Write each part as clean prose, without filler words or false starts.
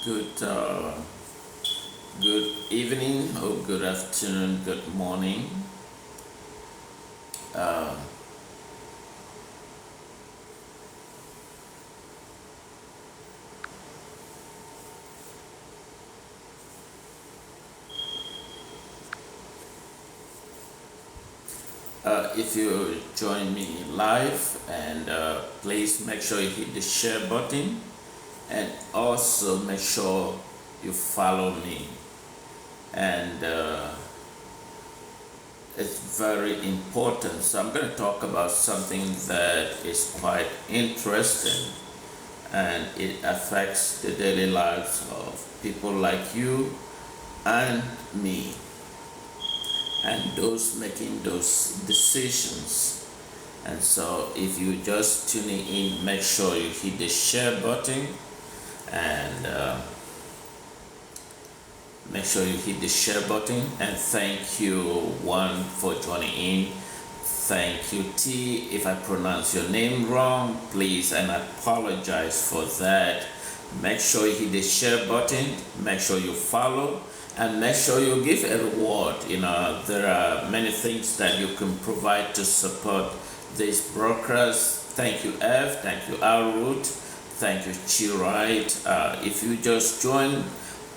Good, good evening, or good afternoon, good morning. Uh, if you join me live, and please make sure you hit the share button, and also make sure you follow me. And it's very important. So I'm going to talk about something that is quite interesting, and it affects the daily lives of people like you and me, and those making those decisions. And so if you just tuning in, make sure you hit the share button, and make sure you hit the share button. And thank you, one, for joining in. Thank you, T. If I pronounce your name wrong, please, and I apologize for that. Make sure you hit the share button, make sure you follow, and make sure you give a reward. There are many things that you can provide to support these brokers. Thank you, F. Thank you, R. Root. Thank you, Chirite. If you just joined,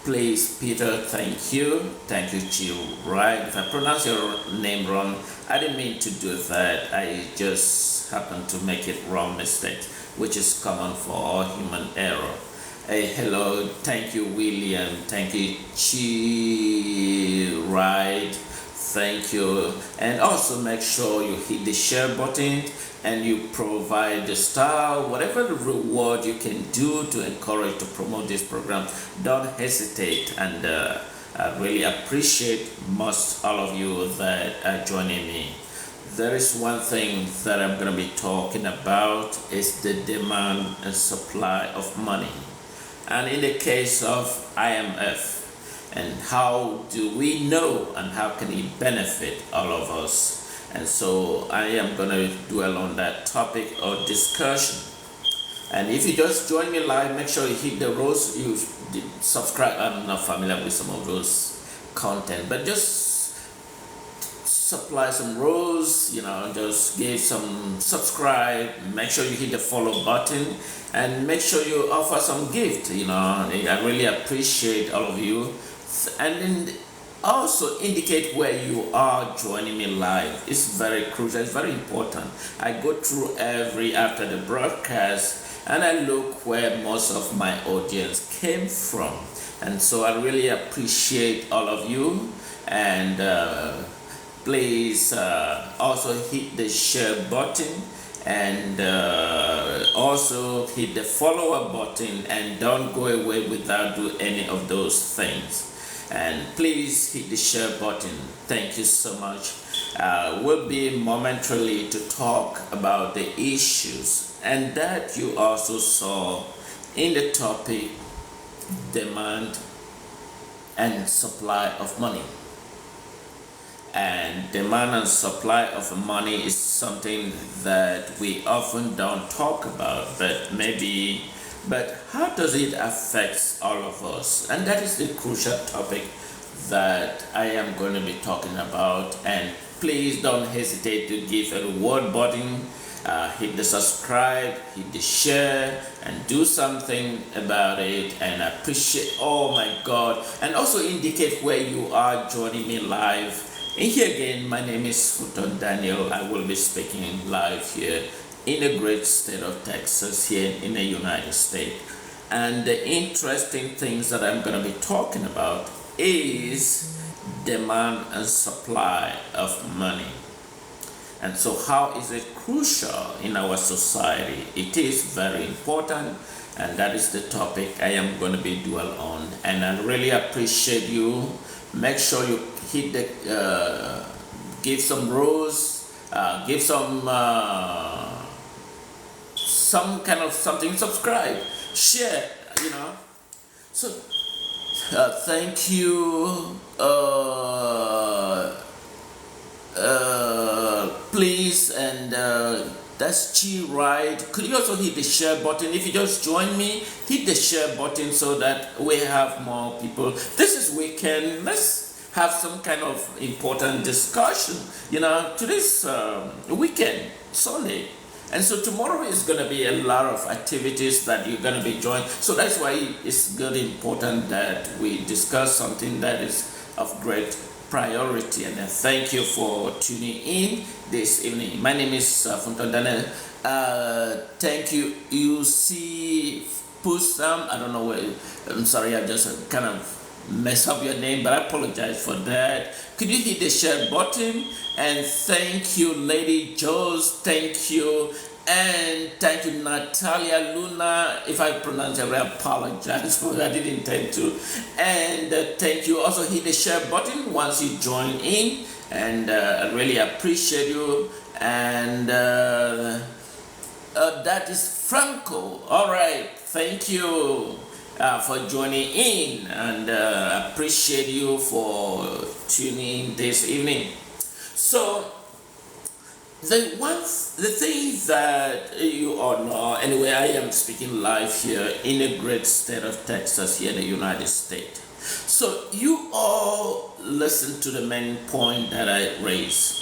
please, Peter, thank you. Thank you, Chirite. If I pronounce your name wrong, I didn't mean to do that. I just happened to make it wrong mistake, which is common for all human error. Hey, hello, thank you, William. Thank you, Chirite. Thank you. And also make sure you hit the share button and you provide the star, whatever the reward you can do to encourage, to promote this program. Don't hesitate. And I really appreciate most all of you that are joining me. There is one thing that I'm going to be talking about, is the demand and supply of money. And in the case of IMF, and how do we know and how can it benefit all of us? And so I am going to dwell on that topic or discussion. And if you just join me live, make sure you hit the rose, you subscribe. I'm not familiar with some of those content, but just supply some rose, just give some subscribe, make sure you hit the follow button, and make sure you offer some gift. I really appreciate all of you. And then also indicate where you are joining me live. It's very crucial, it's very important. I go through after the broadcast, and I look where most of my audience came from. And so I really appreciate all of you. And please also hit the share button, and also hit the follower button, and don't go away without doing any of those things. And please hit the share button. Thank you so much. We'll be momentarily to talk about the issues, and that you also saw in the topic, demand and supply of money. And demand and supply of money is something that we often don't talk about, but how does it affect all of us? And that is the crucial topic that I am going to be talking about. And please don't hesitate to give a reward button, hit the subscribe, hit the share, and do something about it. And I appreciate, oh my God, and also indicate where you are joining me live. And here again, my name is Futon Daniel. I will be speaking live here in the great state of Texas, here in the United States. And the interesting things that I'm going to be talking about is demand and supply of money. And so how is it crucial in our society? It is very important, and that is the topic I am going to be dwell on. And I really appreciate you. Make sure you hit the give some rose, give some kind of something, subscribe, share, So thank you. Please, and That's G, right? Could you also hit the share button? If you just join me, hit the share button so that we have more people. This is weekend. Let's have some kind of important discussion. Today's weekend, Sunday. And so tomorrow is going to be a lot of activities that you're going to be joining. So that's why it's really important that we discuss something that is of great priority. And thank you for tuning in this evening. My name is Funton Daniel. Thank you. You see Pusam. I don't know where. I'm sorry. I just kind of mess up your name, but I apologize for that. Could you hit the share button? And thank you, Lady Joes. Thank you. And thank you, Natalia Luna. If I pronounce it, I apologize for that. I didn't intend to. And thank you. Also hit the share button once you join in. And I really appreciate you. And that is Franco. All right. Thank you for joining in. And appreciate you for tuning in this evening. So, the thing that you all know, anyway, I am speaking live here in a great state of Texas here in the United States. So you all listen to the main point that I raised.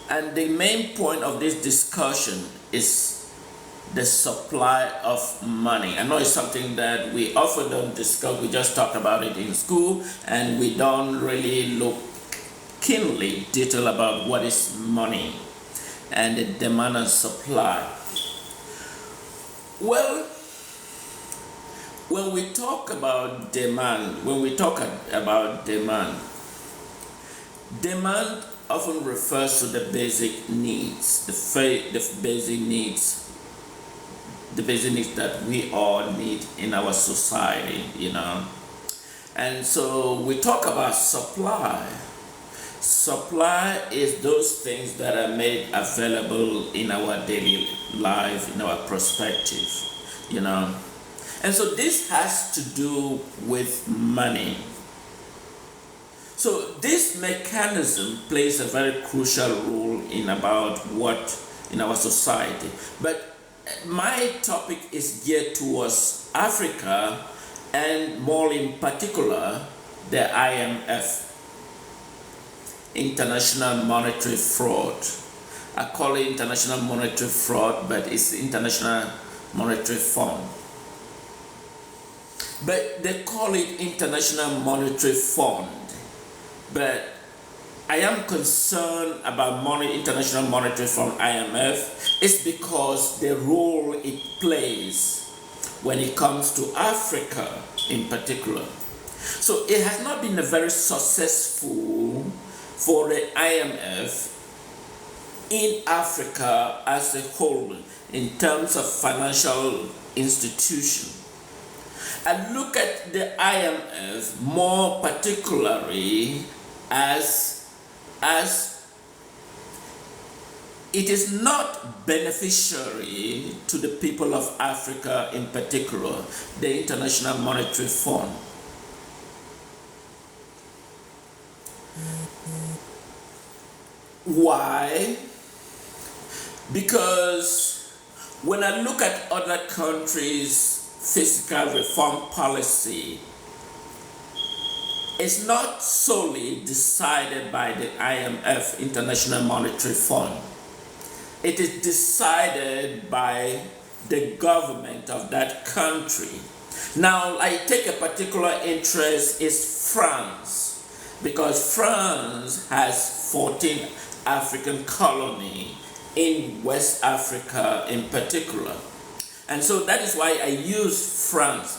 And the main point of this discussion is the supply of money. I know it's something that we often don't discuss. We just talk about it in school and we don't really look keenly detail about what is money and the demand and supply. Well, when we talk about demand, demand often refers to the basic needs, the basic needs that we all need in our society, And so we talk about supply. Supply is those things that are made available in our daily life, in our perspective, And so this has to do with money. So this mechanism plays a very crucial role in our society. But my topic is geared towards Africa and more in particular the IMF. International monetary fraud. I call it international monetary fraud, but it's International Monetary Fund. But they call it International Monetary Fund. But I am concerned about International Monetary Fund, IMF, is because the role it plays when it comes to Africa in particular. So it has not been a very successful for the IMF in Africa as a whole in terms of financial institution. I look at the IMF more particularly as it is not beneficiary to the people of Africa, in particular the International Monetary Fund. Why? Because when I look at other countries' fiscal reform policy, it's not solely decided by the IMF, International Monetary Fund. It is decided by the government of that country. Now, I take a particular interest is France, because France has 14 African colonies in West Africa in particular. And so that is why I use France.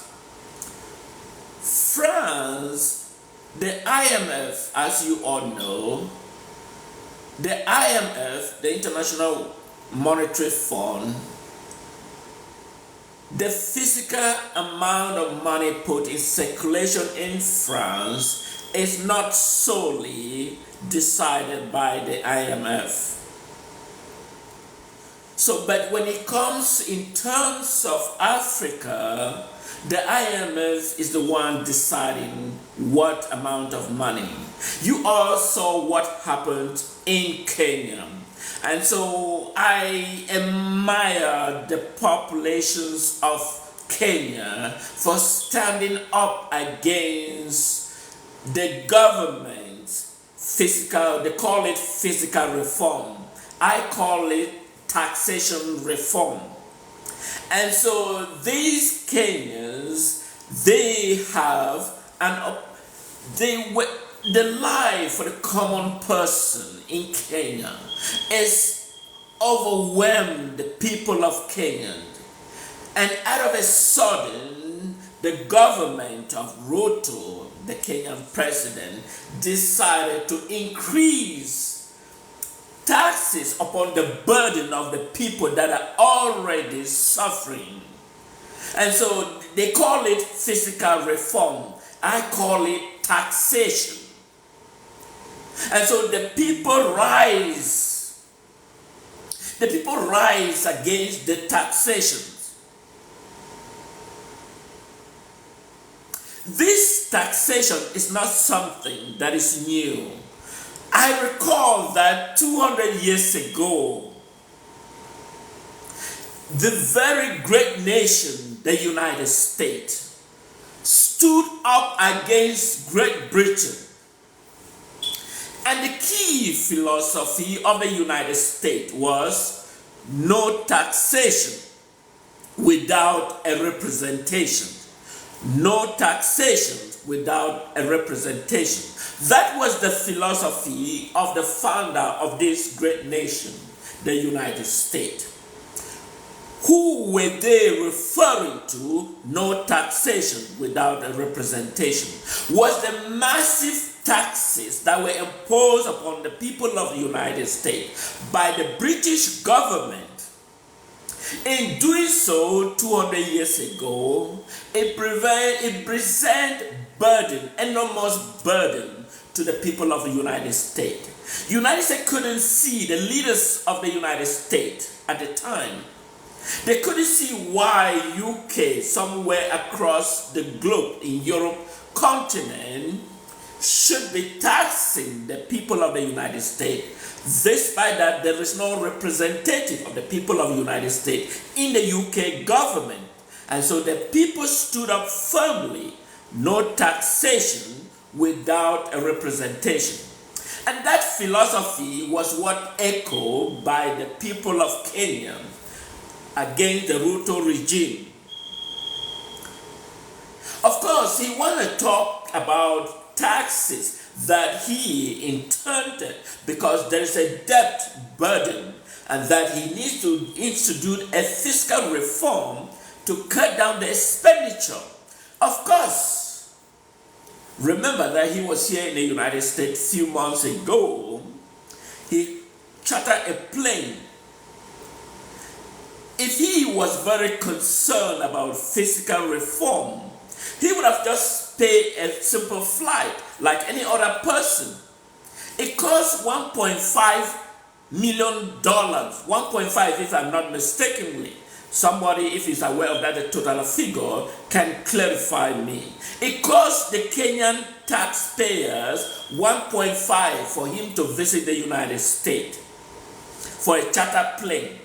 France, the IMF, as you all know, the IMF, the International Monetary Fund, the physical amount of money put in circulation in France is not solely decided by the IMF. So, but when it comes in terms of Africa, the IMF is the one deciding what amount of money. You all saw what happened in Kenya. And so I admire the populations of Kenya for standing up against the government's they call it fiscal reform. I call it taxation reform. And so these Kenyans, they have the life for the common person in Kenya is overwhelmed the people of Kenya. And out of a sudden, the government of Ruto, the Kenyan president, decided to increase taxes upon the burden of the people that are already suffering. And so they call it fiscal reform. I call it taxation. And so the people rise. The people rise against the taxation. This taxation is not something that is new. I recall that 200 years ago, the very great nation, the United States, stood up against Great Britain. And the key philosophy of the United States was no taxation without a representation. No taxation without a representation. That was the philosophy of the founder of this great nation, the United States. Who were they referring to? No taxation without a representation. Was the massive taxes that were imposed upon the people of the United States by the British government. In doing so, 200 years ago, it present burden, enormous burden to the people of the United States. United States couldn't see, the leaders of the United States at the time, they couldn't see why UK, somewhere across the globe in Europe continent, should be taxing the people of the United States. Despite that, there is no representative of the people of the United States in the UK government. And so the people stood up firmly, no taxation without a representation. And that philosophy was what echoed by the people of Kenya against the Ruto regime. Of course, he wanted to talk about taxes that he intended because there is a debt burden and that he needs to institute a fiscal reform to cut down the expenditure. Of course, remember that he was here in the United States a few months ago. He chartered a plane. If he was very concerned about fiscal reform, he would have just paid a simple flight like any other person. It costs $1.5 million, 1.5 if I'm not mistakenly. Somebody, if he's aware of that the total figure, can clarify me. It costs the Kenyan taxpayers 1.5 for him to visit the United States for a charter plane.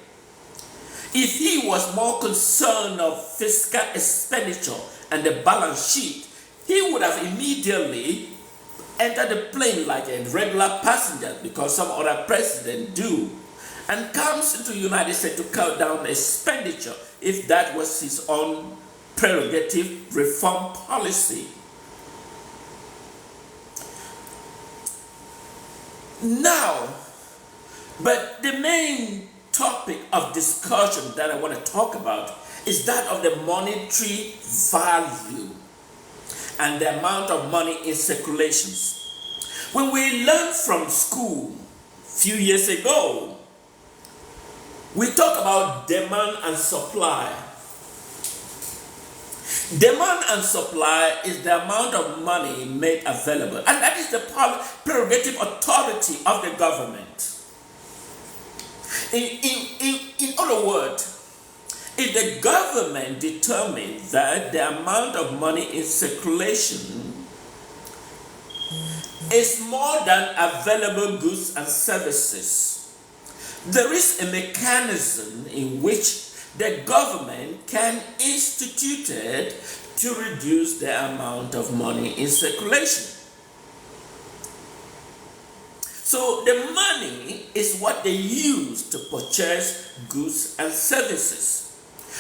If he was more concerned of fiscal expenditure and the balance sheet, he would have immediately entered the plane like a regular passenger, because some other president do, and comes into the United States to cut down expenditure if that was his own prerogative reform policy. Now, but the main topic of discussion that I want to talk about is that of the monetary value and the amount of money in circulations. When we learned from school a few years ago, we talk about demand and supply. Demand and supply is the amount of money made available, and that is the prerogative authority of the government. In other words, if the government determines that the amount of money in circulation is more than available goods and services, there is a mechanism in which the government can institute it to reduce the amount of money in circulation. So the money is what they use to purchase goods and services.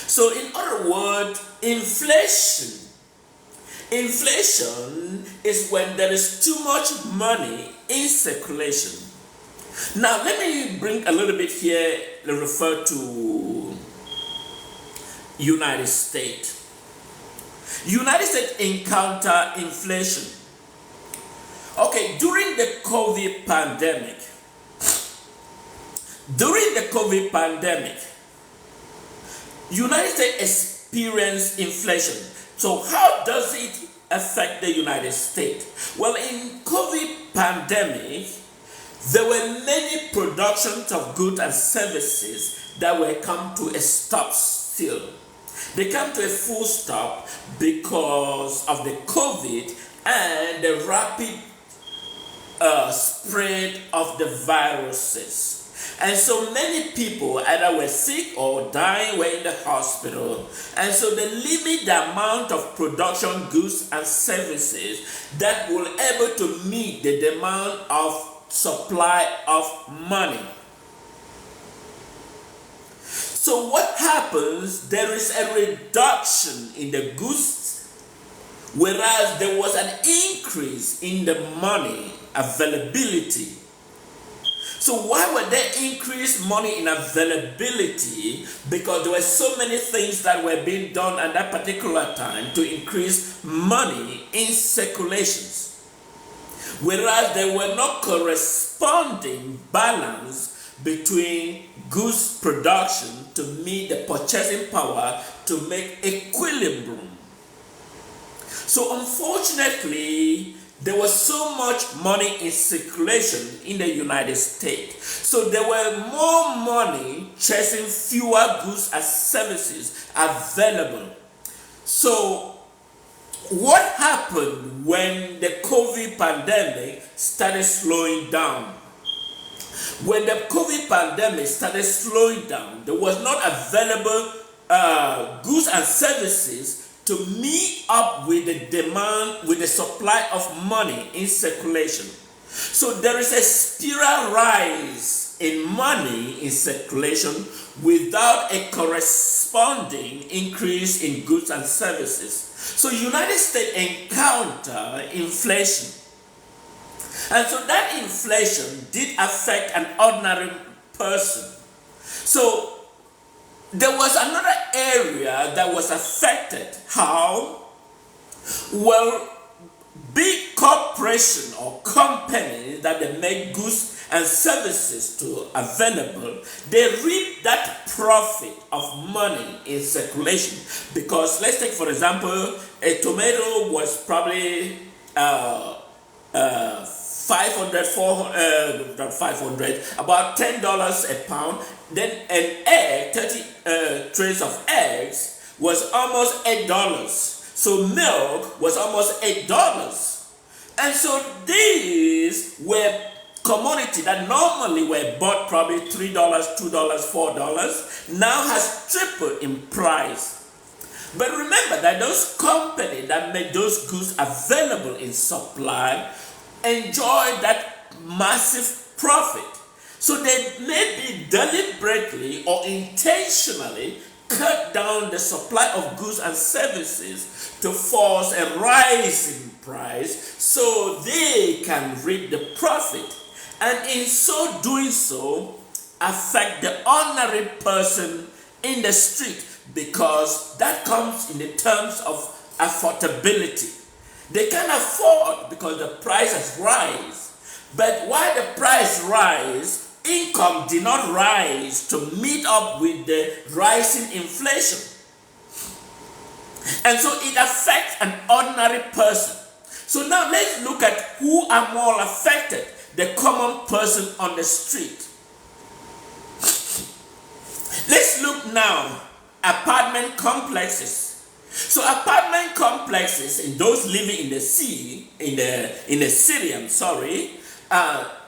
So in other words, inflation is when there is too much money in circulation. Now let me bring a little bit here, refer to United States. United States encounter inflation. Okay, during the COVID pandemic, United States experienced inflation. So how does it affect the United States? Well, in COVID pandemic, there were many productions of goods and services that were come to a stop still. They come to a full stop because of the COVID and the rapid spread of the viruses. And so many people either were sick or dying, were in the hospital. And so they limit the amount of production goods and services that will able to meet the demand of supply of money. So what happens? There is a reduction in the goods, whereas there was an increase in the money availability. So why would they increase money in availability? Because there were so many things that were being done at that particular time to increase money in circulations. Whereas there were no corresponding balance between goods production to meet the purchasing power to make equilibrium. So unfortunately, there was so much money in circulation in the United States. So there were more money chasing fewer goods and services available. So what happened when the COVID pandemic started slowing down? When the COVID pandemic started slowing down, there was not available goods and services to meet up with the demand, with the supply of money in circulation. So there is a spiral rise in money in circulation without a corresponding increase in goods and services. So United States encounter inflation. And so that inflation did affect an ordinary person. So there was another area that was affected. How? Well, big corporation or companies that they make goods and services to available, they reap that profit of money in circulation. Because let's take for example, a tomato was probably 500, about $10 a pound. Then an egg, 30 trays of eggs was almost $8. So milk was almost $8. And so these were commodities that normally were bought probably $3, $2, $4, now has tripled in price. But remember that those companies that made those goods available in supply enjoy that massive profit. So they maybe deliberately or intentionally cut down the supply of goods and services to force a rise in price so they can reap the profit. And in so doing so, affect the ordinary person in the street, because that comes in the terms of affordability. They can afford because the price has risen. But while the price rise, income did not rise to meet up with the rising inflation. And so it affects an ordinary person. So now let's look at who are more affected. The common person on the street. Let's look now apartment complexes. So apartment complexes, in those living in the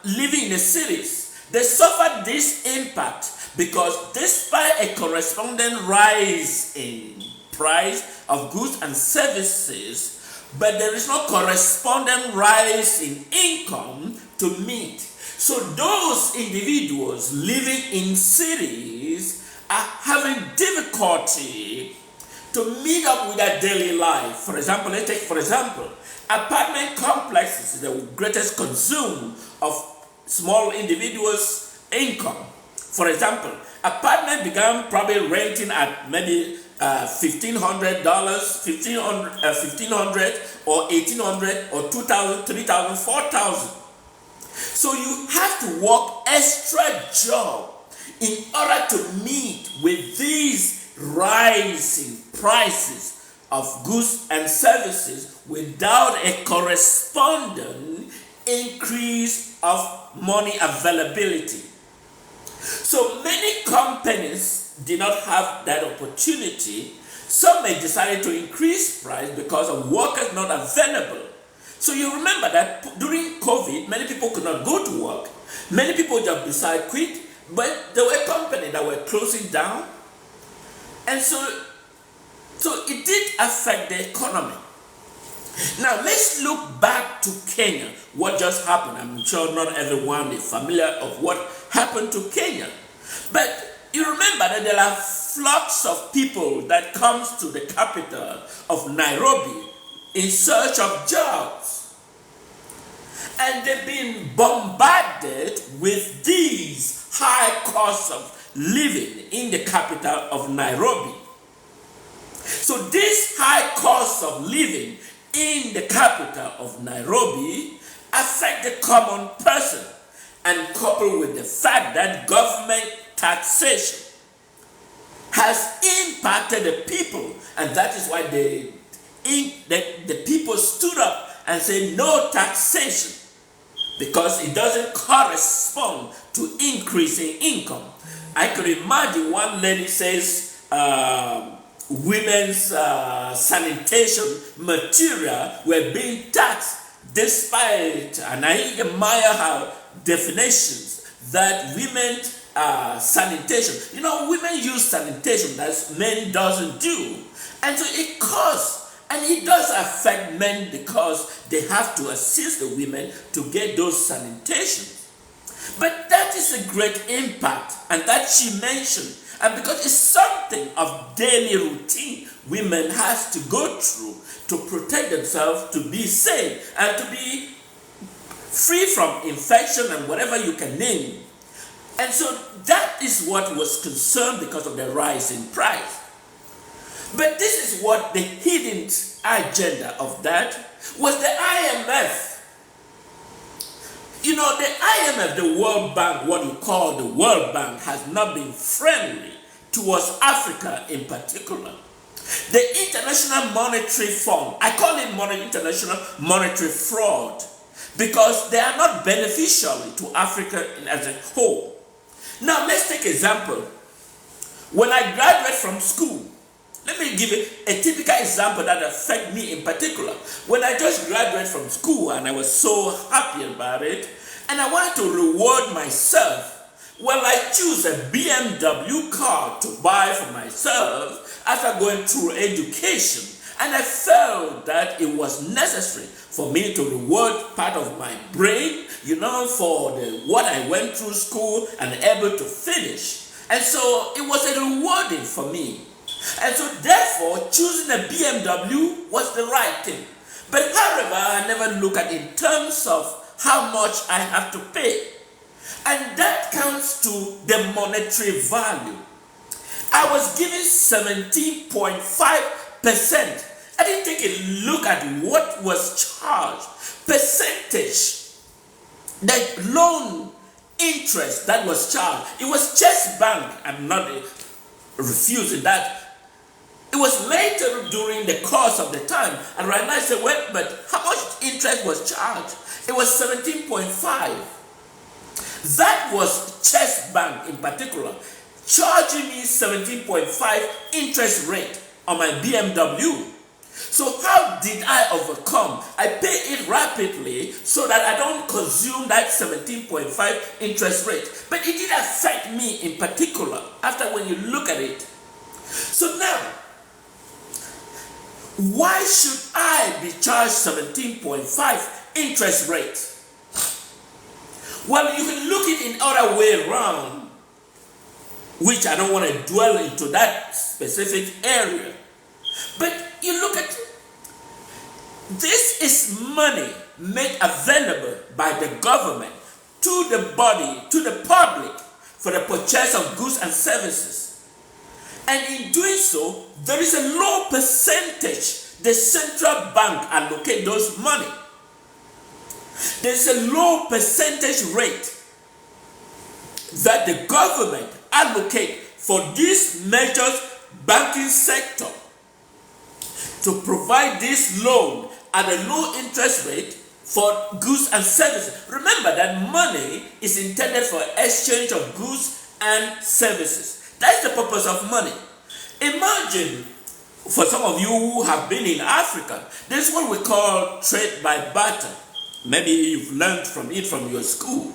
living in the cities, They suffered this impact because despite a corresponding rise in price of goods and services, but there is no corresponding rise in income to meet. So those individuals living in cities are having difficulty to meet up with their daily life. For example, let's take apartment complexes is the greatest consume of small individuals' income. For example, apartment began probably renting at maybe $1,500, $1,500 or $1,800 or $2,000, $3,000, $4,000. So you have to work extra job in order to meet with these rising prices of goods and services without a corresponding increase of money availability. So many companies did not have that opportunity. Some may decide to increase price because of workers not available. So you remember that during COVID, many people could not go to work. Many people just decided quit, but there were companies that were closing down. And so it did affect the economy. Now let's look back to Kenya. What just happened? I'm sure not everyone is familiar of what happened to Kenya. But you remember that there are flocks of people that comes to the capital of Nairobi in search of jobs. And they've been bombarded with these high costs of living in the capital of Nairobi. So this high cost of living in the capital of Nairobi affect the common person, and coupled with the fact that government taxation has impacted the people, and that is why the people stood up and said no taxation, because it doesn't correspond to increase in income. I could imagine one lady says women's sanitation material were being taxed despite, and I admire her definitions, that women sanitation, women use sanitation that men doesn't do, and so it costs. And it does affect men because they have to assist the women to get those sanitations. But that is a great impact, and that she mentioned. And because it's something of daily routine women has to go through to protect themselves, to be safe, and to be free from infection and whatever you can name. And so that is what was concerned because of the rise in price. But this is what the hidden agenda of that was the IMF. The IMF, the World Bank, what you call the World Bank, has not been friendly towards Africa in particular. The International Monetary Fund, I call it international monetary fraud because they are not beneficial to Africa as a whole. Now let's take an example. When I graduate from school, let me give you a typical example that affected me in particular. When I just graduated from school and I was so happy about it, and I wanted to reward myself, well, I choose a BMW car to buy for myself after going through education. And I felt that it was necessary for me to reward part of my brain, for what I went through school and able to finish. And so it was a rewarding for me. And so therefore, choosing a BMW was the right thing. But however, I never look at it in terms of how much I have to pay. And that comes to the monetary value. I was given 17.5%. I didn't take a look at what was charged. Percentage, the loan interest that was charged. It was Chase Bank. I'm not refusing that. It was later during the course of the time, and right now I said, well, but how much interest was charged? It was 17.5. That was Chase Bank in particular, charging me 17.5 interest rate on my BMW. So how did I overcome? I pay it rapidly so that I don't consume that 17.5 interest rate. But it did affect me in particular after when you look at it. So now, why should I be charged 17.5 interest rate? Well, you can look it in other way around, which I don't want to dwell into that specific area. But you look at this is money made available by the government to the body, to the public, for the purchase of goods and services. And in doing so, there is a low percentage the central bank allocate those money. There's a low percentage rate that the government allocate for these measures banking sector to provide this loan at a low interest rate for goods and services. Remember that money is intended for exchange of goods and services. That's the purpose of money. Imagine, for some of you who have been in Africa, there's what we call trade by barter. Maybe you've learned from it from your school.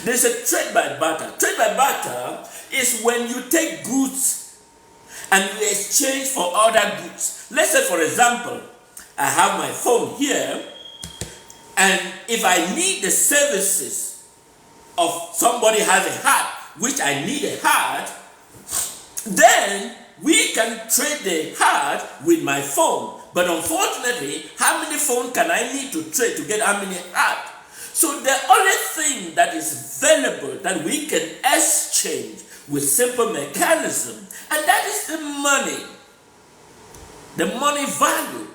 There's a trade by barter. Trade by barter is when you take goods and you exchange for other goods. Let's say, for example, I have my phone here, and if I need the services of somebody has a hat, which I need a hat, then we can trade the hat with my phone. But unfortunately, how many phones can I need to trade to get how many hats? So the only thing that is available that we can exchange with simple mechanism, and that is the money value.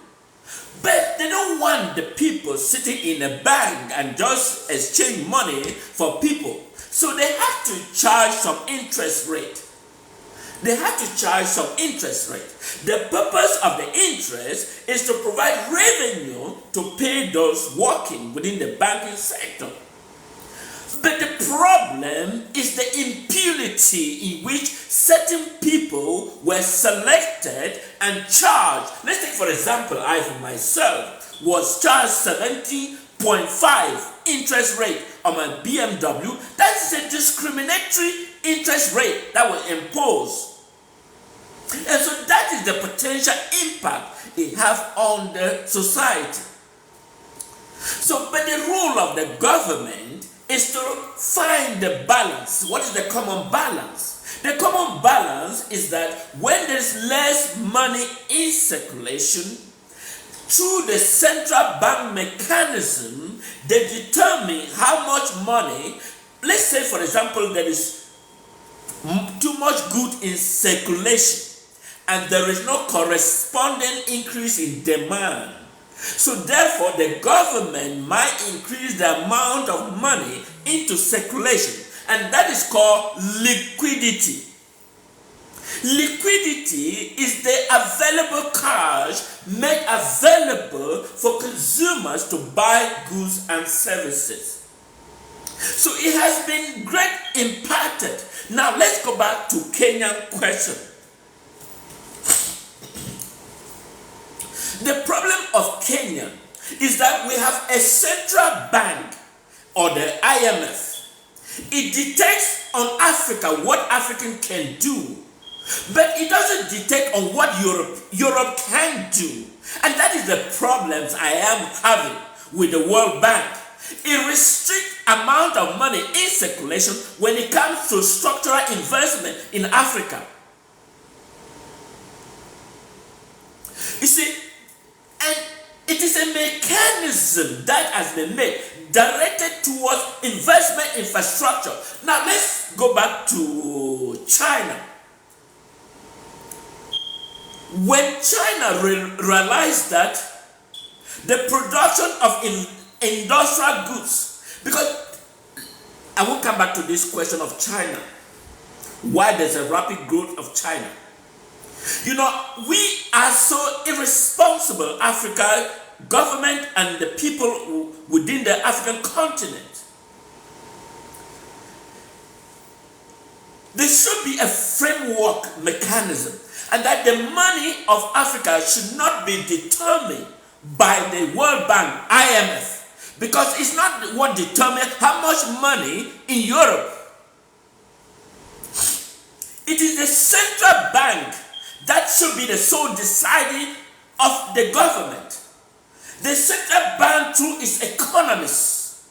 But they don't want the people sitting in a bank and just exchange money for people. So they have to charge some interest rate. They have to charge some interest rate. The purpose of the interest is to provide revenue to pay those working within the banking sector. But the problem is the impunity in which certain people were selected and charged. Let's take, for example, I for myself was charged 70.5 interest rate on my BMW. That is a discriminatory interest rate that was imposed. And so that is the potential impact it has on the society. So, but the role of the government is to find the balance. What is the common balance? The common balance is that when there's less money in circulation, through the central bank mechanism, they determine how much money. Let's say, for example, there is too much good in circulation and there is no corresponding increase in demand. So therefore, the government might increase the amount of money into circulation, and that is called liquidity. Liquidity is the available cash made available for consumers to buy goods and services. So it has been great impacted. Now let's go back to Kenyan question. The problem of Kenya is that we have a central bank, or the IMF. It detects on Africa what African can do, but it doesn't detect on what Europe can do. And that is the problems I am having with the World Bank. It restricts amount of money in circulation when it comes to structural investment in Africa. You see, and it is a mechanism that has been made directed towards investment infrastructure. Now let's go back to China. When China realized that the production of industrial goods, because I will come back to this question of China, why there's a rapid growth of China. You know, we are so irresponsible, Africa, government and the people within the African continent. There should be a framework mechanism. and that the money of Africa should not be determined by the World Bank, IMF, because it's not what determines how much money in Europe. It is the central bank that should be the sole deciding of the government. The central bank, through its economists,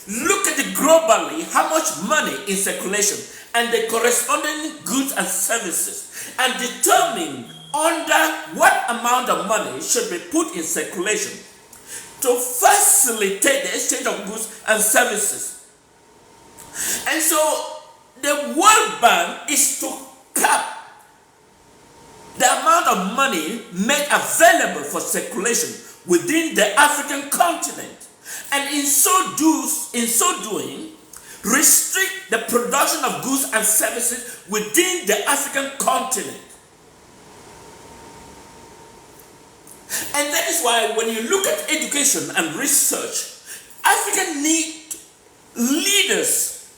look at it globally how much money in circulation and the corresponding goods and services, and determine under what amount of money should be put in circulation to facilitate the exchange of goods and services. And so the World Bank is to cap the amount of money made available for circulation within the African continent, and in so doing, restrict the production of goods and services within the African continent. And that is why when you look at education and research, Africa needs leaders.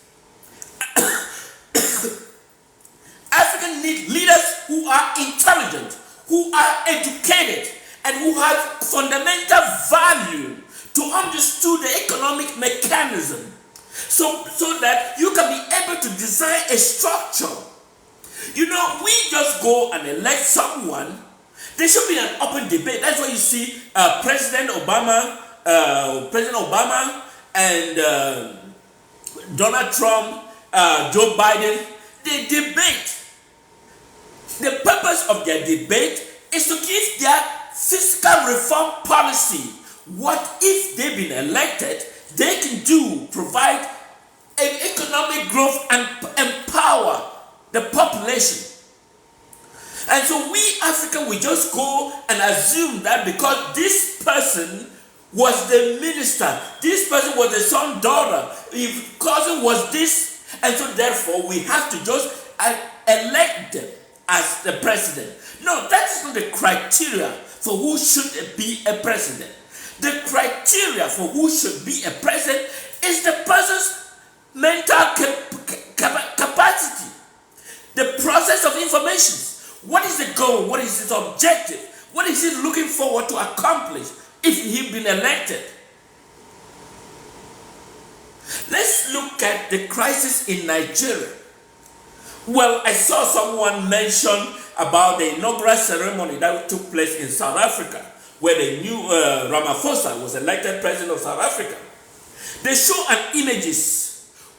Africa needs leaders who are intelligent, who are educated, and who have fundamental value to understand the economic mechanism, so that you can be able to design a structure. You know, we just go and elect someone. There should be an open debate. That's why you see President Obama and Donald Trump, Joe Biden, they debate. The purpose of their debate is to give their fiscal reform policy. What if they've been elected, they can do, provide an economic growth and empower the population. And so we Africans, we just go and assume that because this person was the minister, this person was the son, daughter, if cousin was this, and so therefore we have to just elect them as the president. No, that is not the criteria for who should be a president. The criteria for who should be a president is the person's mental capacity, the process of information. What is the goal? What is his objective? What is he looking forward to accomplish if he's been elected? Let's look at the crisis in Nigeria. Well, I saw someone mention about the inaugural ceremony that took place in South Africa, where the new Ramaphosa was elected president of South Africa. They show an images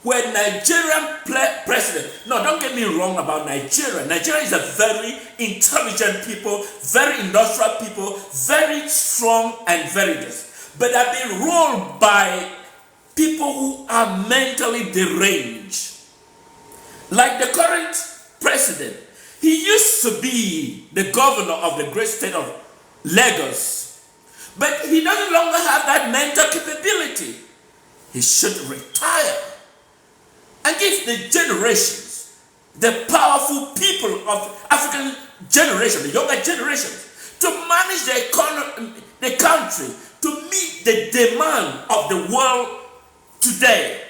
where Nigerian president, no, don't get me wrong about Nigeria. Nigeria is a very intelligent people, very industrial people, very strong and very just. But have been ruled by people who are mentally deranged. Like the current president, he used to be the governor of the great state of Lagos, but he doesn't longer have that mental capability. He should retire and give the generations, the powerful people of African generation, the younger generations, to manage the economy, the country, to meet the demand of the world today.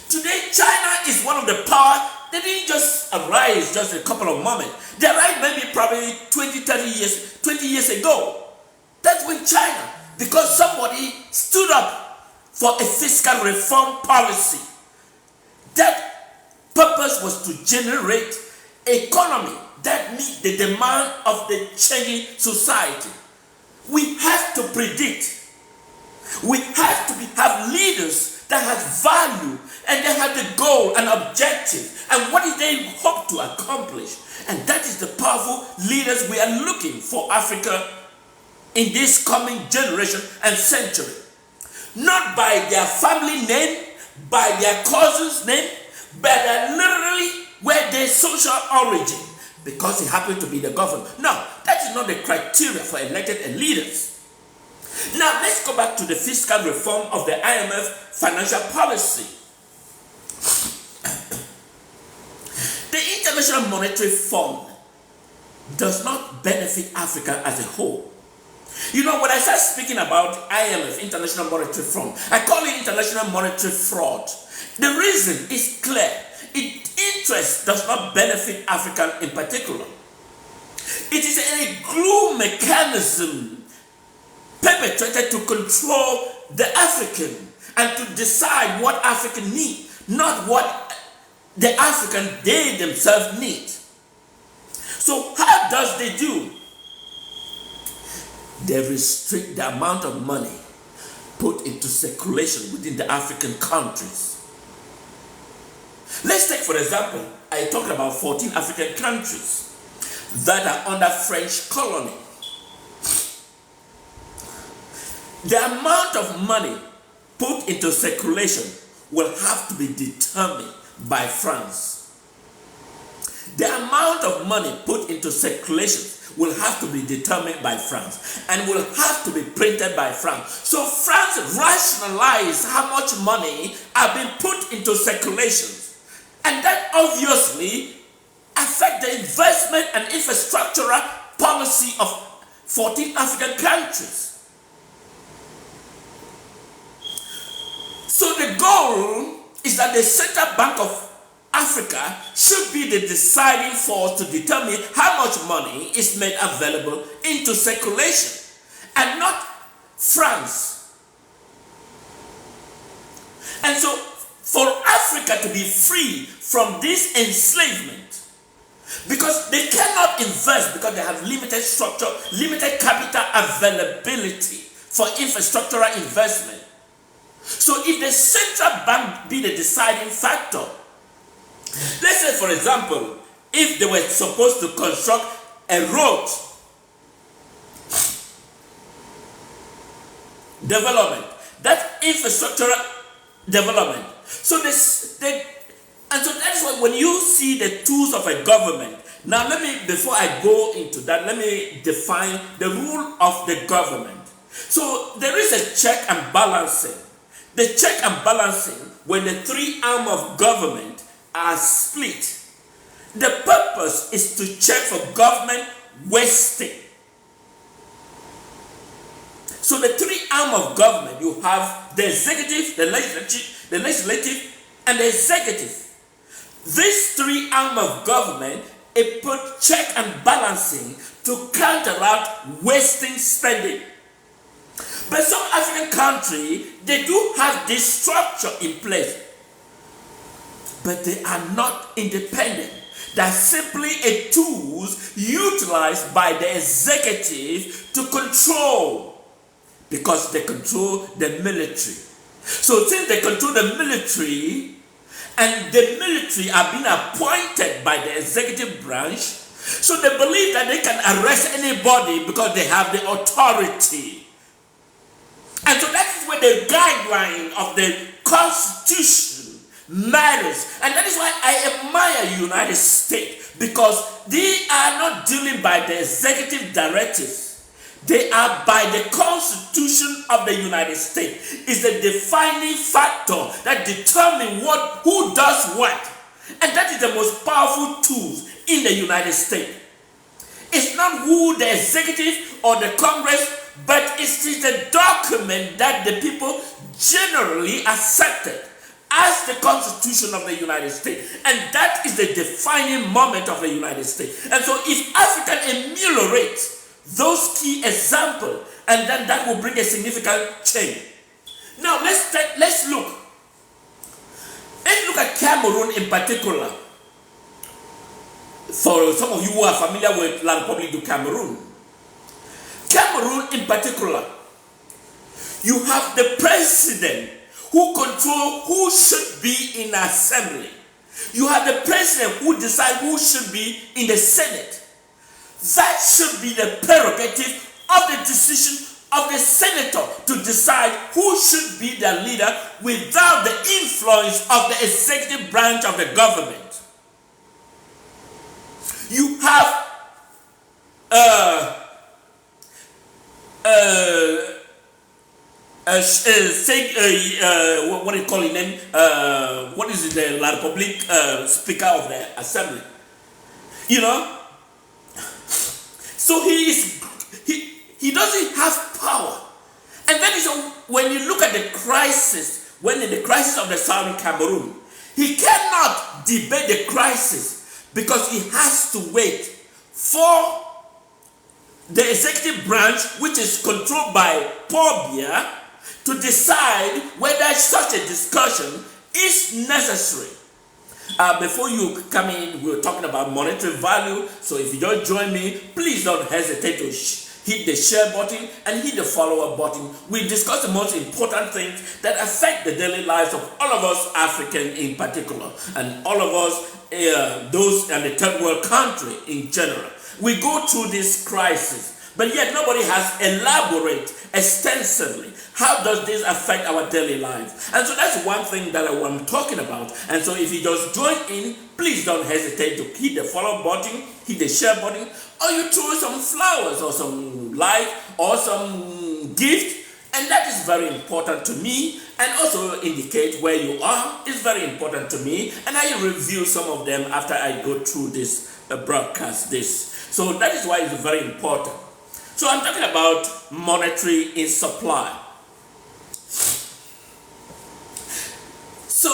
Today, China is one of the power. They didn't just arise just a couple of moments. They arrived maybe probably 20 years ago. That's when China, because somebody stood up for a fiscal reform policy. That purpose was to generate economy that meet the demand of the changing society. We have to predict. We have to have leaders that has value, and they have the goal and objective, and what do they hope to accomplish. And that is the powerful leaders we are looking for Africa in this coming generation and century. Not by their family name, by their cousin's name, but literally where their social origin, because he happened to be the governor. No, that is not the criteria for elected leaders. Now, let's go back to the fiscal reform of the IMF financial policy. The International Monetary Fund does not benefit Africa as a whole. You know, when I start speaking about IMF, International Monetary Fund, I call it international monetary fraud. The reason is clear. its interest does not benefit Africa in particular. It is a glue mechanism perpetrated to control the African and to decide what African need, not what the African they themselves need. So how does they do? They restrict the amount of money put into circulation within the African countries. Let's take, for example, I talked about 14 African countries that are under French colony. The amount of money put into circulation will have to be determined by France. The amount of money put into circulation will have to be determined by France and will have to be printed by France. So France rationalizes how much money are being put into circulation. And that obviously affects the investment and infrastructural policy of 14 African countries. So the goal is that the Central Bank of Africa should be the deciding force to determine how much money is made available into circulation, and not France. And so for Africa to be free from this enslavement, because they cannot invest because they have limited structure, limited capital availability for infrastructural investment. So if the central bank be the deciding factor, let's say, for example, if they were supposed to construct a road development, that infrastructural development. So and so that's why when you see the tools of a government, now before I go into that, let me define the rule of the government. So there is a check and balancing. The check and balancing, when the three arms of government are split, the purpose is to check for government wasting. So the three arms of government, you have the executive, the legislative, and the executive. These three arms of government, it put check and balancing to counteract wasting spending. But some African countries, they do have this structure in place, but they are not independent. They're simply a tools utilized by the executive to control, because they control the military. So since they control the military, and the military are being appointed by the executive branch, so they believe that they can arrest anybody because they have the authority. And so that is where the guideline of the Constitution matters. And that is why I admire United States, because they are not dealing by the executive directives. They are by the Constitution of the United States. It's the defining factor that determines who does what. And that is the most powerful tool in the United States. It's not who the executive or the Congress, but it is the document that the people generally accepted as the Constitution of the United States. And that is the defining moment of the United States. And so if Africa ameliorates those key examples, and then that will bring a significant change. Now let's look at Cameroon in particular. For some of you who are familiar with La Republique du Cameroun, Cameroon in particular, you have the president who controls who should be in the assembly. You have the president who decides who should be in the Senate. That should be the prerogative of the decision of the senator to decide who should be the leader without the influence of the executive branch of the government. You have what do you call it? What is it? The La Republique Speaker of the Assembly. You know. So he doesn't have power, and that is when you look at the crisis. When in the crisis of the Southern Cameroon, He cannot debate the crisis because he has to wait for the executive branch, which is controlled by Paul Biya, to decide whether such a discussion is necessary. Before you come in, we were talking about monetary value. So if you just join me, please don't hesitate to hit the share button and hit the follow-up button. We discuss the most important things that affect the daily lives of all of us Africans in particular, and all of us, those in the third world country in general. We go through this crisis, but yet nobody has elaborated extensively how does this affect our daily lives. And so that's one thing that I'm talking about. And so if you just join in, please don't hesitate to hit the follow button, hit the share button, or you throw some flowers or some like or some gift. And that is very important to me, and also indicate where you are is very important to me. And I review some of them after I go through this broadcast this. So that is why it's very important. So I'm talking about monetary in supply. So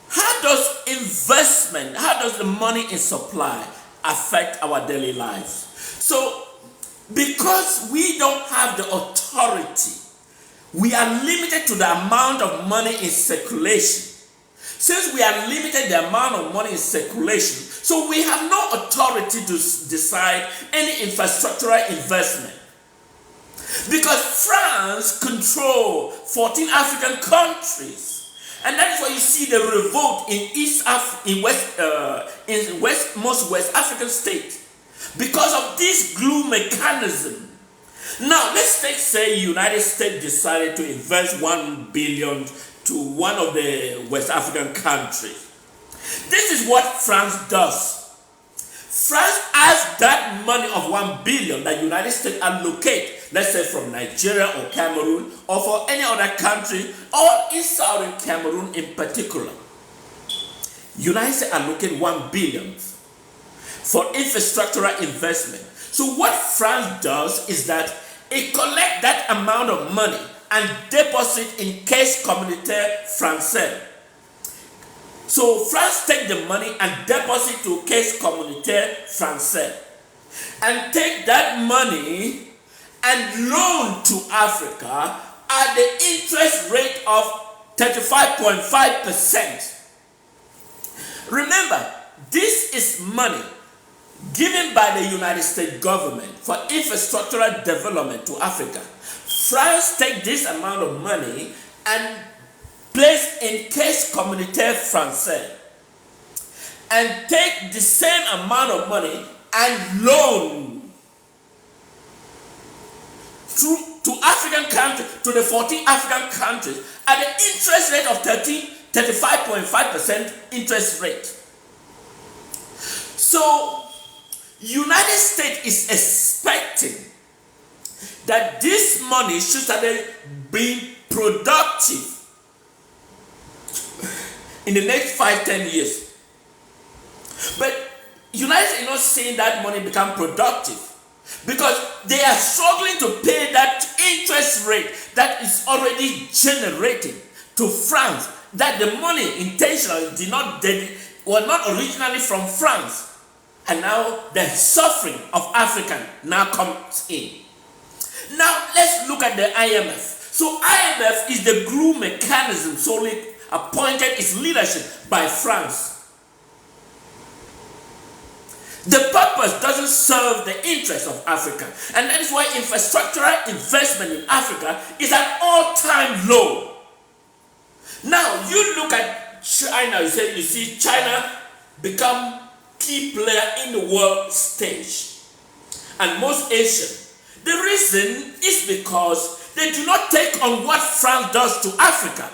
how does investment, how does the money in supply affect our daily lives? So because we don't have the authority, we are limited to the amount of money in circulation. Since we are limited the amount of money in circulation, so we have no authority to decide any infrastructural investment. Because France controls 14 African countries. And that is why you see the revolt in most West African states. Because of this glue mechanism. Now, let's say United States decided to invest $1 billion to one of the West African countries. This is what France does. France has that money of $1 billion that United States allocate, let's say from Nigeria or Cameroon or for any other country or in southern Cameroon in particular. United States allocate $1 billion for infrastructural investment. So what France does is that it collects that amount of money and deposit in Caisse Communautaire Française. So France take the money and deposit to Caisse Communautaire Française and take that money and loan to Africa at the interest rate of 35.5%. Remember, this is money given by the United States government for infrastructural development to Africa. France take this amount of money and place in Caisse Communautaire Française and take the same amount of money and loan to African countries, to the 14 African countries at the interest rate of 35.5% interest rate. So United States is expecting that this money should start being productive in the next 5-10 years. But United States is not seeing that money become productive because they are struggling to pay that interest rate that is already generated to France, that the money intentionally were not originally from France. And now the suffering of African now comes in. Now let's look at the IMF. So IMF is the glue mechanism solely appointed its leadership by France. The purpose doesn't serve the interests of Africa. And that is why infrastructural investment in Africa is at all-time low. Now you look at China, you see China become key player in the world stage. And most Asian. The reason is because they do not take on what France does to Africa.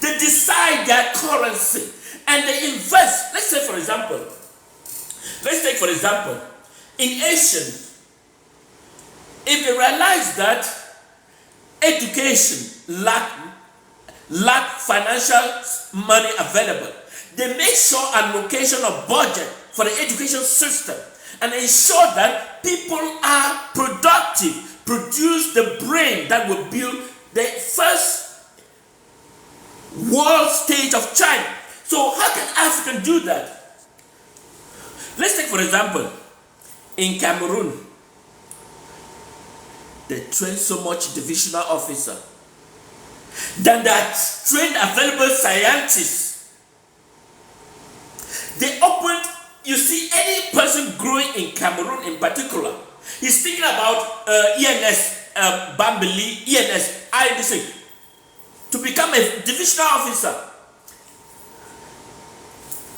They decide their currency and they invest. Let's take for example, in Asian, if they realize that education lack financial money available, they make sure allocation of budget for the education system and ensure that people are productive, produce the brain that will build the first world stage of China. So how can Africa do that? Let's take for example, in Cameroon, they train so much divisional officer. Then they trained available scientists. They opened, you see, any person growing in Cameroon in particular, he's thinking about ENS, Bambili, ENS, IDC, to become a divisional officer,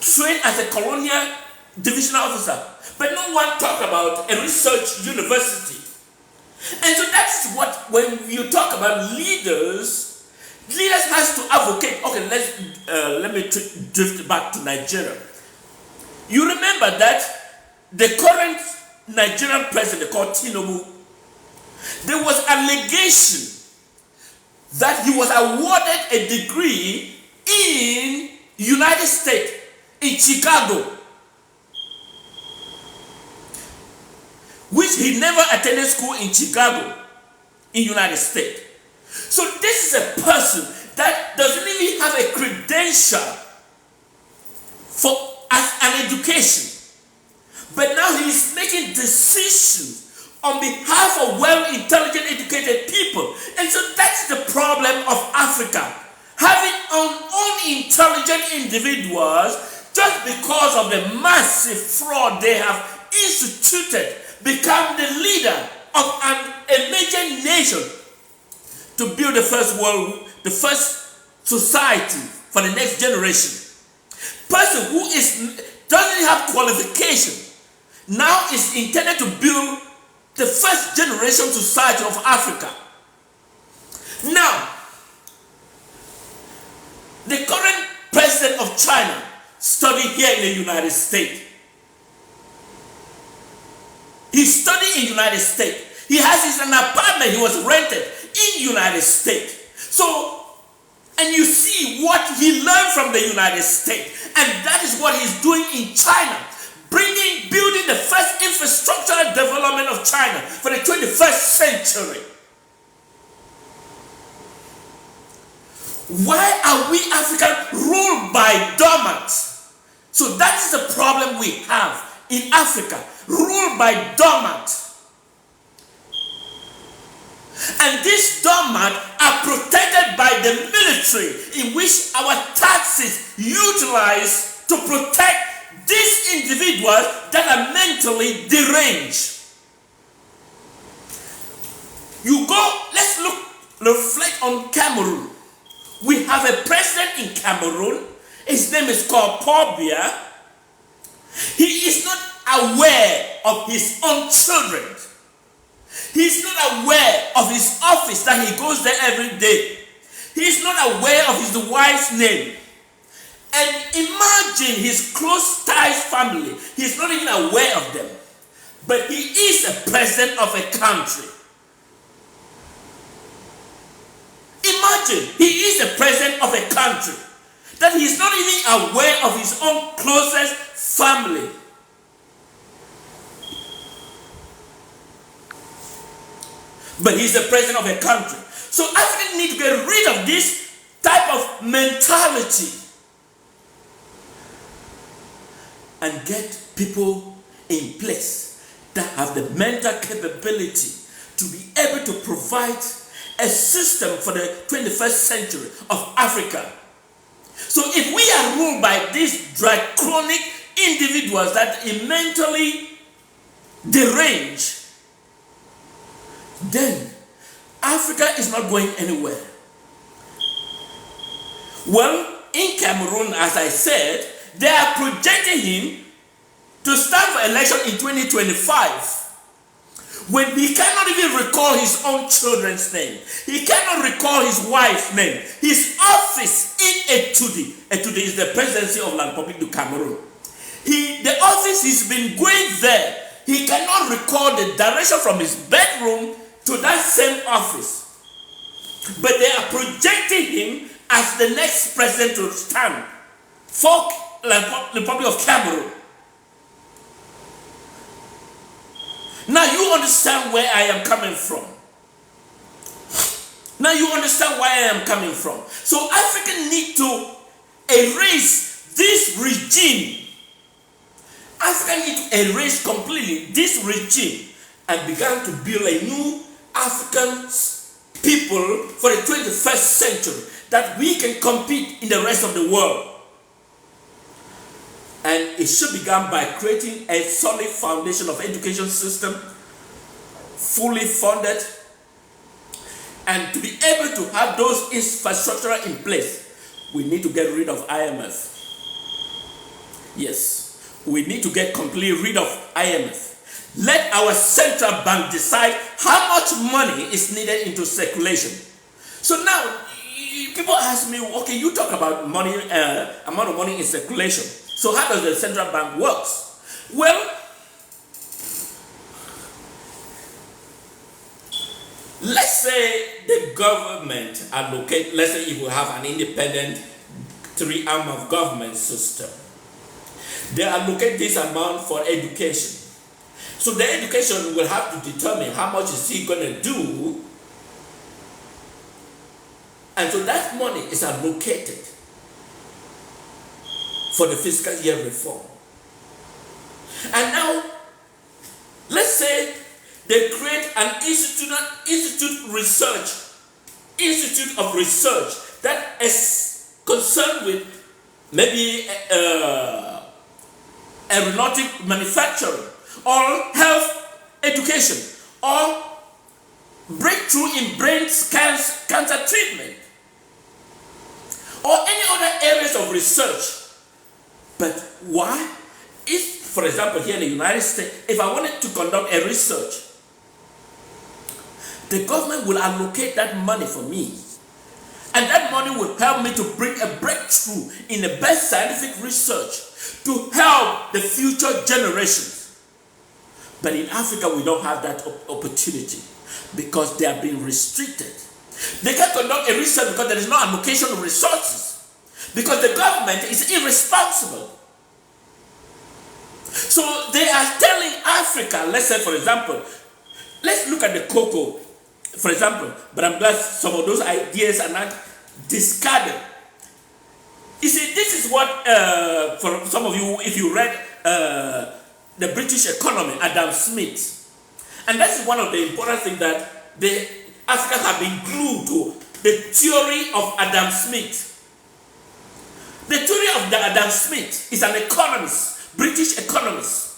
trained as a colonial divisional officer. But no one talk about a research university. And so that's what, when you talk about leaders has to advocate. Okay, let me drift back to Nigeria. You remember that the current Nigerian president called Tinubu, there was allegation that he was awarded a degree in United States, in Chicago, which he never attended school in Chicago, in United States. So this is a person that doesn't even have a credential for as an education, but now he is making decisions on behalf of well-intelligent, educated people. And so that's the problem of Africa, having unintelligent individuals just because of the massive fraud they have instituted, become the leader of a major nation to build the first world, the first society for the next generation. Person who doesn't have qualification now is intended to build the first generation society of Africa. Now, the current president of China studied here in the United States. He studied in the United States. He has an apartment he was rented in the United States. So, and you see what he learned from the United States. And that is what he's doing in China. Building the first infrastructural development of China for the 21st century. Why are we Africans ruled by doormats? So that is the problem we have in Africa. Ruled by doormats. And these doormats are protected by the military, in which our taxes utilize to protect these individuals that are mentally deranged. You go, let's reflect on Cameroon. We have a president in Cameroon. His name is called Paul Biya. He is not aware of his own children. He's not aware of his office, that he goes there every day. He's not aware of his wife's name. And imagine his close ties family. He's not even aware of them. But he is a president of a country. Imagine he is a president of a country that he's not even aware of his own closest family. But he's the president of a country. So Africans need to get rid of this type of mentality and get people in place that have the mental capability to be able to provide a system for the 21st century of Africa. So if we are ruled by these draconic individuals that are mentally deranged, then Africa is not going anywhere. Well, in Cameroon, as I said, they are projecting him to stand for election in 2025 when he cannot even recall his own children's name. He cannot recall his wife's name. His office in Etude is the presidency of La Republique du Cameroon. The office he's been going there, he cannot recall the direction from his bedroom to that same office. But they are projecting him as the next president to stand for the Republic of Cameroon. Now you understand where I am coming from. Now you understand where I am coming from. So Africa need to erase this regime. Africa need to erase completely this regime and begin to build a new African people for the 21st century, that we can compete in the rest of the world. And it should begin by creating a solid foundation of education system, fully funded, and to be able to have those infrastructure in place, we need to get rid of IMF. Yes, we need to get completely rid of IMF. Let our central bank decide how much money is needed into circulation. So now, people ask me, okay, you talk about money, amount of money in circulation. So how does the central bank works? Well, let's say the government allocate, let's say if we have an independent three-arm of government system, they allocate this amount for education. So the education will have to determine how much is he going to do. And so that money is allocated for the fiscal year reform. And now, let's say they create an institute of research that is concerned with maybe aeronautic manufacturing, or health education, or breakthrough in brain cancer treatment, or any other areas of research. But why? If, for example, here in the United States, if I wanted to conduct a research, the government will allocate that money for me. And that money will help me to bring a breakthrough in the best scientific research to help the future generations. But in Africa, we don't have that opportunity because they are being restricted. They can't conduct a research because there is no allocation of resources, because the government is irresponsible. So they are telling Africa, let's say, for example, let's look at the cocoa, for example, but I'm glad some of those ideas are not discarded. You see, this is what, for some of you, if you read the British economy, Adam Smith. And that's one of the important things that the Africans have been glued to, the theory of Adam Smith. The theory of Adam Smith is an economist, British economist.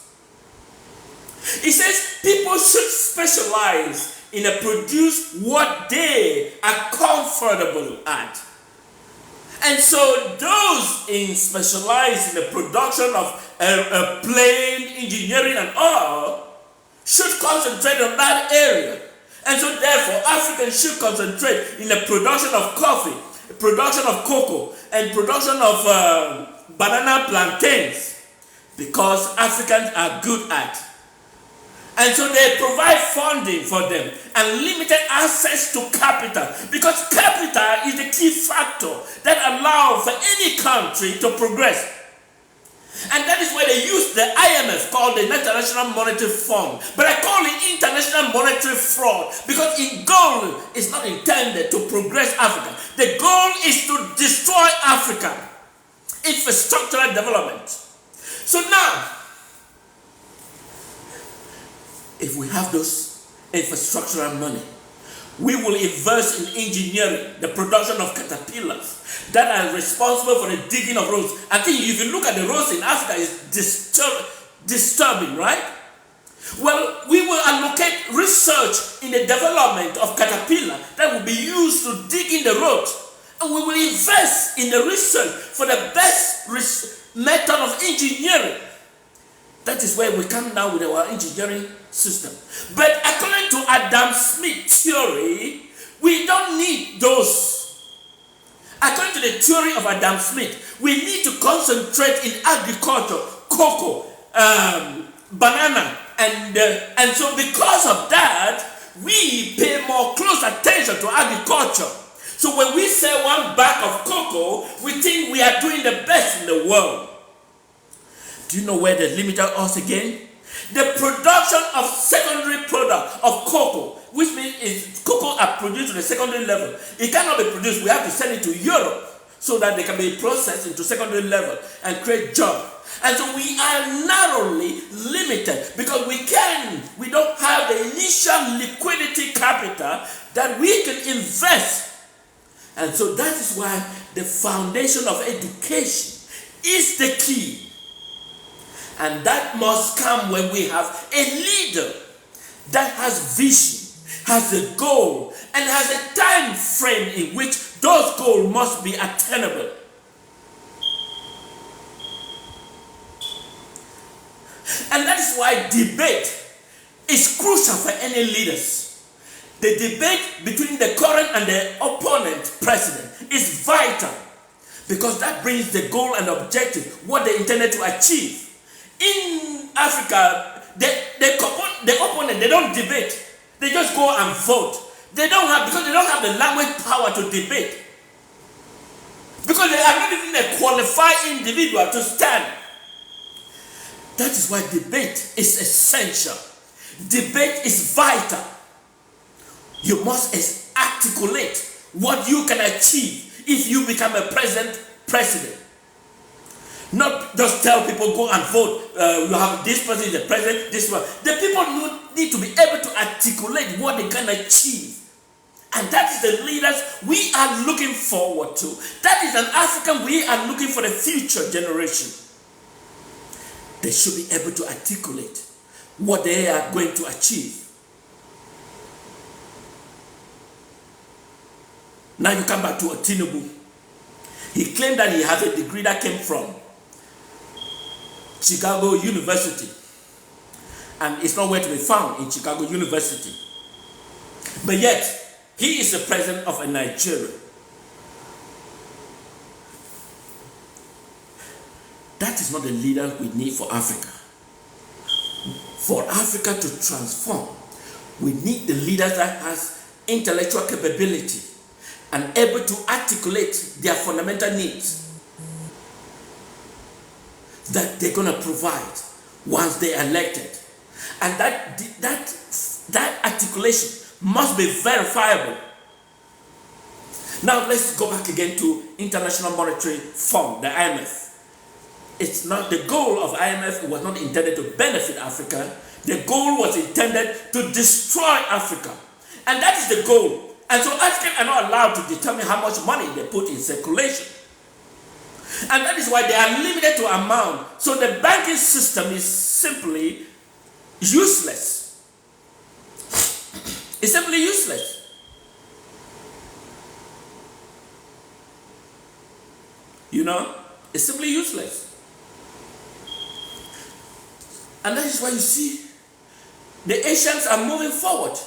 He says people should specialize in a produce what they are comfortable at. And so those in specialize in the production of plane, engineering and all should concentrate on that area. And so therefore Africans should concentrate in the production of coffee, production of cocoa, and production of banana plantains, because Africans are good at. And so they provide funding for them and limited access to capital, because capital is the key factor that allows for any country to progress. And that is why they use the IMF, called the International Monetary Fund. But I call it International Monetary Fraud, because its goal is not intended to progress Africa. The goal is to destroy Africa. Infrastructural development. So now, if we have those infrastructural money, we will invest in engineering, the production of caterpillars that are responsible for the digging of roads. I think if you look at the roads in Africa, it's disturbing, right? Well, we will allocate research in the development of caterpillar that will be used to dig in the roads. And we will invest in the research for the best method of engineering. That is where we come now with our engineering system. But according to Adam Smith theory, we don't need those. According to the theory of Adam Smith, we need to concentrate in agriculture, cocoa, banana, and so because of that, we pay more close attention to agriculture. So when we sell one bag of cocoa, we think we are doing the best in the world. Do you know where they limited us again? The production of secondary product of cocoa which means cocoa are produced to the secondary level. It cannot be produced. We have to send it to Europe so that they can be processed into secondary level and create jobs. And so we are narrowly limited because we don't have the initial liquidity capital that we can invest. And so that is why the foundation of education is the key. And that must come when we have a leader that has vision, has a goal, and has a time frame in which those goals must be attainable. And that is why debate is crucial for any leaders. The debate between the current and the opponent president is vital because that brings the goal and objective, what they intended to achieve. In Africa, the opponent, they don't debate. They just go and vote. Because they don't have the language power to debate. Because they are not even a qualified individual to stand. That is why debate is essential. Debate is vital. You must articulate what you can achieve if you become a president. Not just tell people go and vote. You have this person is the president, this one. The people need to be able to articulate what they can achieve. And that is the leaders we are looking forward to. That is an African we are looking for the future generation. They should be able to articulate what they are going to achieve. Now you come back to Tinubu. He claimed that he has a degree that came from Chicago University. And it's nowhere to be found in Chicago University. But yet, he is the president of Nigeria. That is not the leader we need for Africa. For Africa to transform, we need the leader that has intellectual capability and able to articulate their fundamental needs that they're going to provide once they're elected. And that articulation must be verifiable. Now let's go back again to International Monetary Fund, the IMF. It's not the goal of IMF. It was not intended to benefit Africa. The goal was intended to destroy Africa. And that is the goal. And so Africans are not allowed to determine how much money they put in circulation. And that is why they are limited to amount. So the banking system is simply useless. It's simply useless. You know, it's simply useless. And that is why you see the Asians are moving forward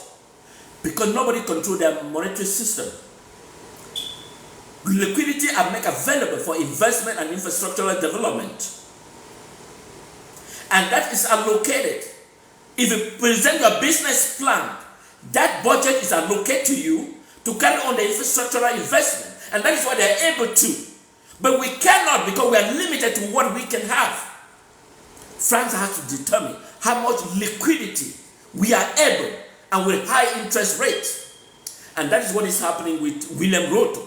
because nobody controls their monetary system. Liquidity are made available for investment and infrastructural development. And that is allocated. If you present your business plan, that budget is allocated to you to carry on the infrastructural investment. And that is what they are able to. But we cannot because we are limited to what we can have. France has to determine how much liquidity we are able and with high interest rates. And that is what is happening with William Ruto.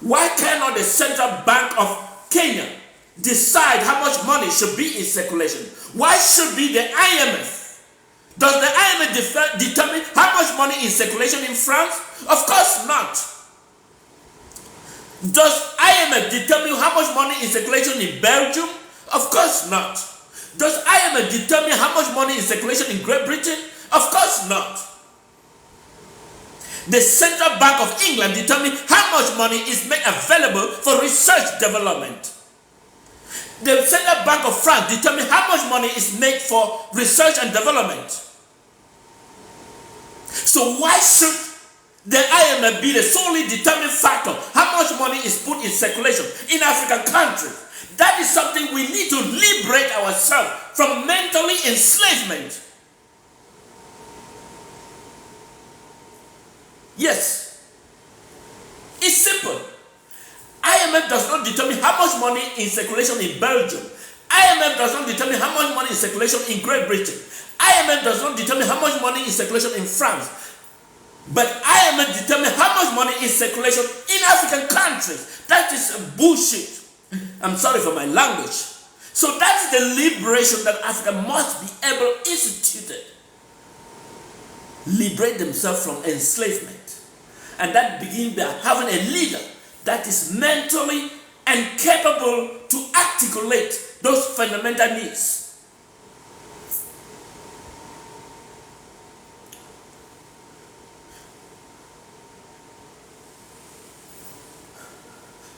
Why cannot the Central Bank of Kenya decide how much money should be in circulation? Why should be the IMF? Does the IMF determine how much money is circulation in France? Of course not. Does IMF determine how much money is circulation in Belgium? Of course not. Does IMF determine how much money is circulation in Great Britain? Of course not. The Central Bank of England determines how much money is made available for research development. The Central Bank of France determines how much money is made for research and development. So why should the IMF be the solely determining factor how much money is put in circulation in African countries? That is something we need to liberate ourselves from mentally enslavement. Yes. It's simple. IMF does not determine how much money in circulation in Belgium. IMF does not determine how much money in circulation in Great Britain. IMF does not determine how much money in circulation in France. But IMF determine how much money is circulation in African countries. That is bullshit. I'm sorry for my language. So that's the liberation that Africa must be able instituted. Liberate themselves from enslavement. And that begins by having a leader that is mentally and capable to articulate those fundamental needs.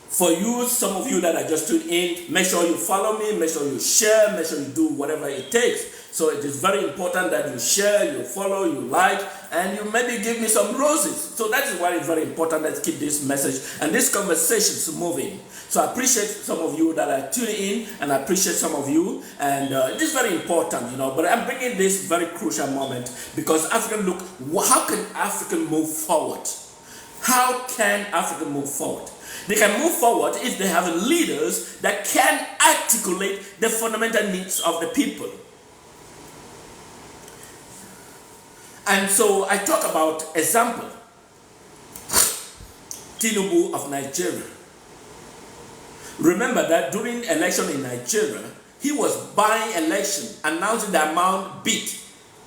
For you, some of you that are just tuned in, make sure you follow me, make sure you share, make sure you do whatever it takes. So it is very important that you share, you follow, you like, and you maybe give me some roses. So that is why it's very important that keep this message and these conversations moving. So I appreciate some of you that are tuning in, and I appreciate some of you, and it is very important, you know. But I'm bringing this very crucial moment because African look, how can Africa move forward? How can Africa move forward? They can move forward if they have leaders that can articulate the fundamental needs of the people. And so I talk about example, Tinubu of Nigeria. Remember that during election in Nigeria, he was buying election, announcing the amount bid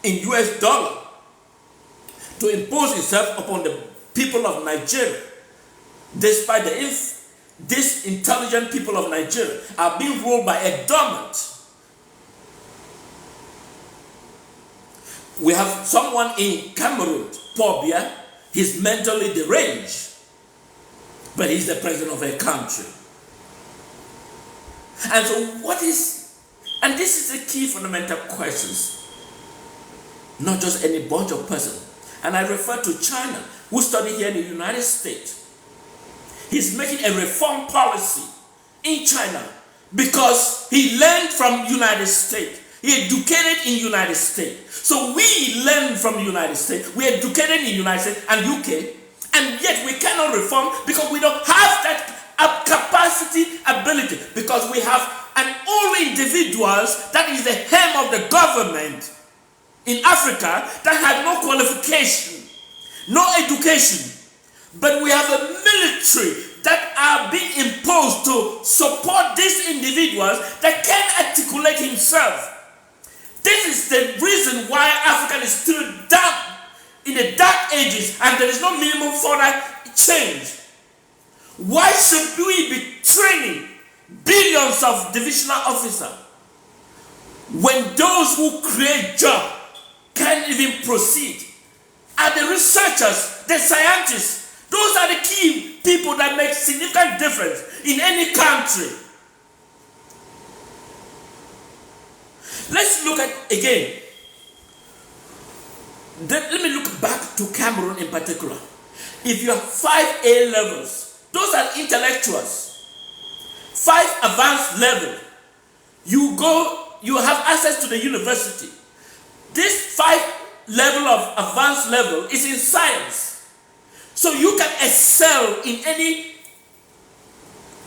in US dollar to impose himself upon the people of Nigeria. Despite these intelligent people of Nigeria are being ruled by a dominant. We have someone in Cameroon, Paul Biya. He's mentally deranged, but he's the president of a country. And so and this is the key fundamental questions, not just any bunch of person. And I refer to China, who studied here in the United States. He's making a reform policy in China because he learned from United States. He educated in United States. So we learn from the United States. We educated in United States and UK, and yet we cannot reform because we don't have that capacity, ability, because we have an old individuals that is the hem of the government in Africa that have no qualification, no education. But we have a military that are being imposed to support these individuals that can articulate himself. This is the reason why Africa is still down in the dark ages and there is no minimum further change. Why should we be training billions of divisional officers when those who create jobs can't even proceed? Are the researchers, the scientists, those are the key people that make significant difference in any country. Let's look at again. Let me look back to Cameroon in particular. If you have 5 A levels, those are intellectuals. 5 advanced level, you have access to the university. This 5 level of advanced level is in science. So you can excel in any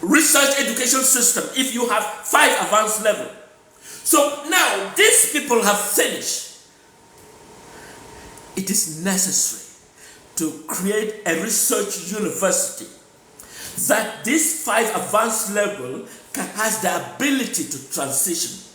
research education system if you have 5 advanced level. So now these people have finished. It is necessary to create a research university that this 5 advanced level has the ability to transition.